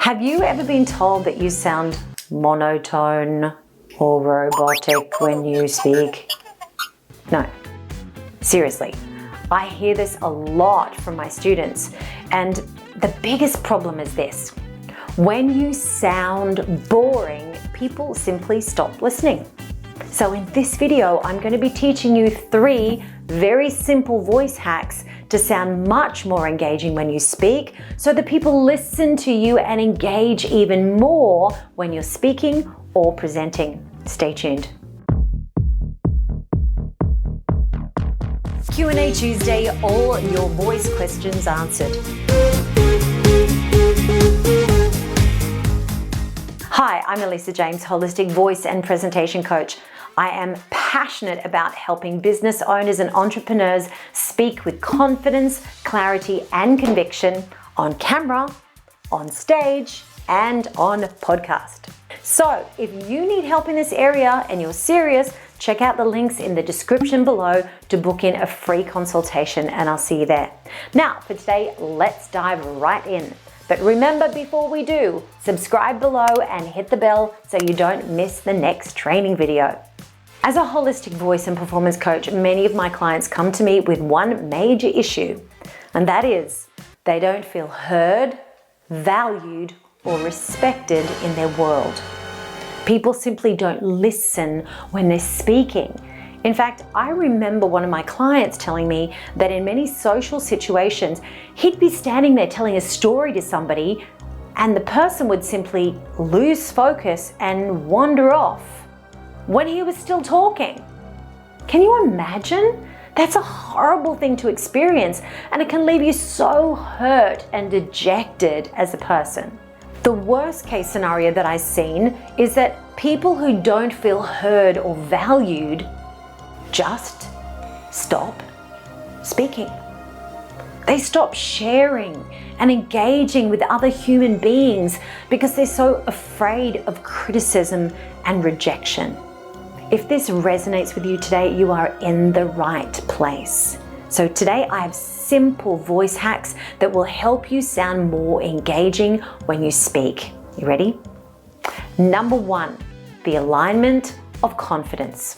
Have you ever been told that you sound monotone or robotic when you speak? No, seriously. I hear this a lot from my students, and the biggest problem is this. When you sound boring, people simply stop listening. So in this video, I'm going to be teaching you 3 very simple voice hacks to sound much more engaging when you speak, so that people listen to you and engage even more when you're speaking or presenting. Stay tuned. Q&A Tuesday, all your voice questions answered. Hi, I'm Elisa James, holistic voice and presentation coach. I am passionate about helping business owners and entrepreneurs speak with confidence, clarity, and conviction on camera, on stage, and on podcast. So if you need help in this area and you're serious, check out the links in the description below to book in a free consultation, and I'll see you there. Now for today, let's dive right in. But remember, before we do, subscribe below and hit the bell so you don't miss the next training video. As a holistic voice and performance coach, many of my clients come to me with one major issue, and that is they don't feel heard, valued, or respected in their world. People simply don't listen when they're speaking. In fact, I remember one of my clients telling me that in many social situations, he'd be standing there telling a story to somebody, and the person would simply lose focus and wander off when he was still talking. Can you imagine? That's a horrible thing to experience, and it can leave you so hurt and dejected as a person. The worst case scenario that I've seen is that people who don't feel heard or valued just stop speaking. They stop sharing and engaging with other human beings because they're so afraid of criticism and rejection. If this resonates with you today, you are in the right place. So today I have simple voice hacks that will help you sound more engaging when you speak. You ready? Number 1, the alignment of confidence.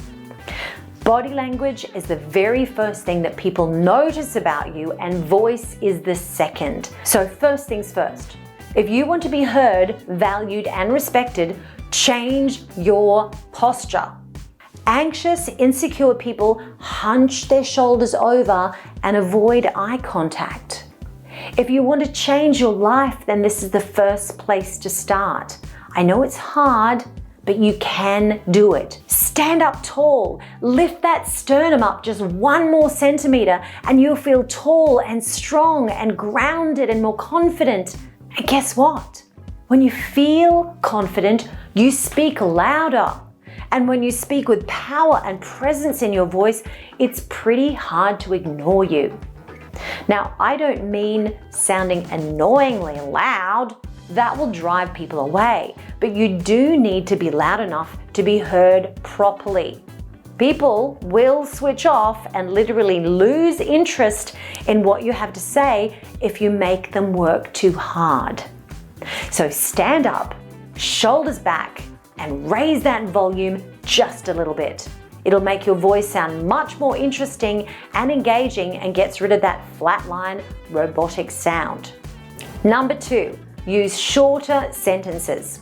Body language is the very first thing that people notice about you, and voice is the second. So first things first, if you want to be heard, valued, and respected, change your posture. Anxious, insecure people hunch their shoulders over and avoid eye contact. If you want to change your life, then this is the first place to start. I know it's hard, but you can do it. Stand up tall, lift that sternum up just 1 more centimeter, and you'll feel tall and strong and grounded and more confident. And guess what? When you feel confident, you speak louder. And when you speak with power and presence in your voice, it's pretty hard to ignore you. Now, I don't mean sounding annoyingly loud. That will drive people away. But you do need to be loud enough to be heard properly. People will switch off and literally lose interest in what you have to say if you make them work too hard. So stand up, shoulders back, and raise that volume just a little bit. It'll make your voice sound much more interesting and engaging and gets rid of that flatline, robotic sound. Number 2, use shorter sentences.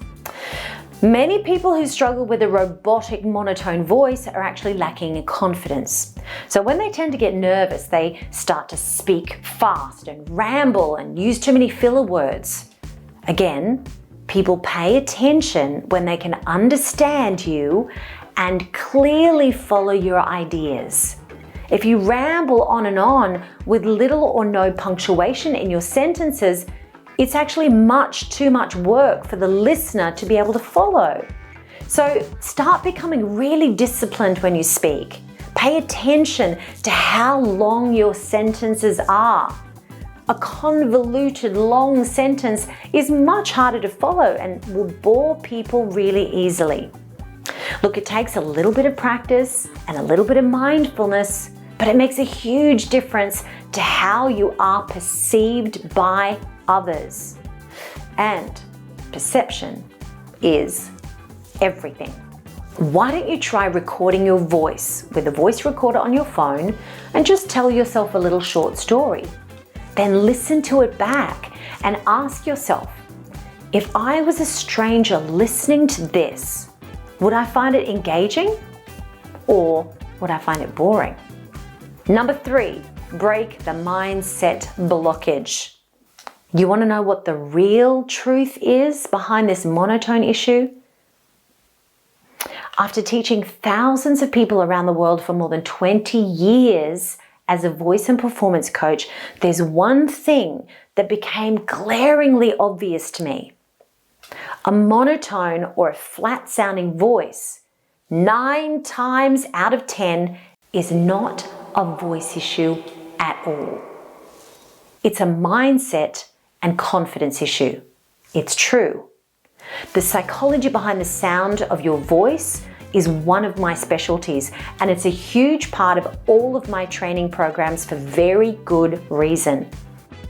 Many people who struggle with a robotic monotone voice are actually lacking in confidence. So when they tend to get nervous, they start to speak fast and ramble and use too many filler words. Again, people pay attention when they can understand you and clearly follow your ideas. If you ramble on with little or no punctuation in your sentences, it's actually much too much work for the listener to be able to follow. So start becoming really disciplined when you speak. Pay attention to how long your sentences are. A convoluted long sentence is much harder to follow and will bore people really easily. Look, it takes a little bit of practice and a little bit of mindfulness, but it makes a huge difference to how you are perceived by others. And perception is everything. Why don't you try recording your voice with a voice recorder on your phone and just tell yourself a little short story? Then listen to it back and ask yourself, if I was a stranger listening to this, would I find it engaging or would I find it boring? Number 3, break the mindset blockage. You want to know what the real truth is behind this monotone issue? After teaching thousands of people around the world for more than 20 years as a voice and performance coach, there's one thing that became glaringly obvious to me. A monotone or a flat sounding voice, 9 times out of 10, is not a voice issue at all. It's a mindset and confidence issue. It's true. The psychology behind the sound of your voice is one of my specialties, and it's a huge part of all of my training programs for very good reason.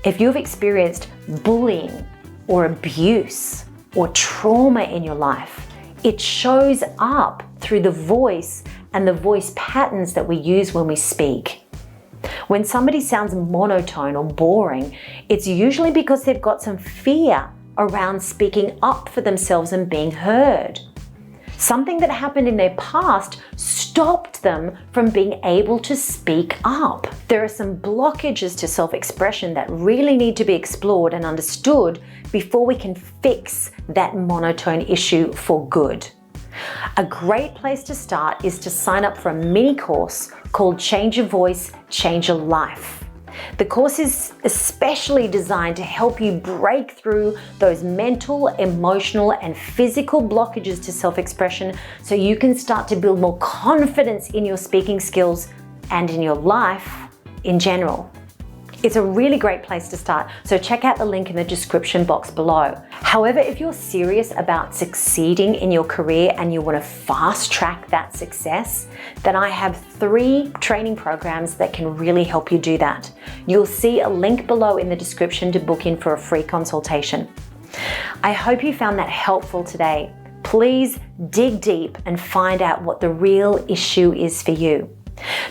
If you've experienced bullying or abuse or trauma in your life, it shows up through the voice and the voice patterns that we use when we speak. When somebody sounds monotone or boring, it's usually because they've got some fear around speaking up for themselves and being heard. Something that happened in their past stopped them from being able to speak up. There are some blockages to self-expression that really need to be explored and understood before we can fix that monotone issue for good. A great place to start is to sign up for a mini course called Change Your Voice, Change Your Life. The course is especially designed to help you break through those mental, emotional, and physical blockages to self-expression so you can start to build more confidence in your speaking skills and in your life in general. It's a really great place to start, so check out the link in the description box below. However, if you're serious about succeeding in your career and you want to fast track that success, then I have 3 training programs that can really help you do that. You'll see a link below in the description to book in for a free consultation. I hope you found that helpful today. Please dig deep and find out what the real issue is for you.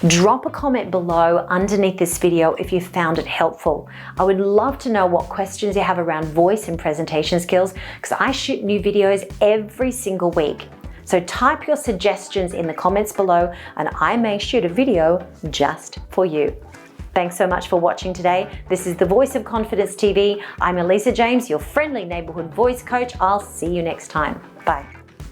Drop a comment below underneath this video if you found it helpful. I would love to know what questions you have around voice and presentation skills, because I shoot new videos every single week. So type your suggestions in the comments below and I may shoot a video just for you. Thanks so much for watching today. This is the Voice of Confidence TV. I'm Elisa James, your friendly neighborhood voice coach. I'll see you next time. Bye.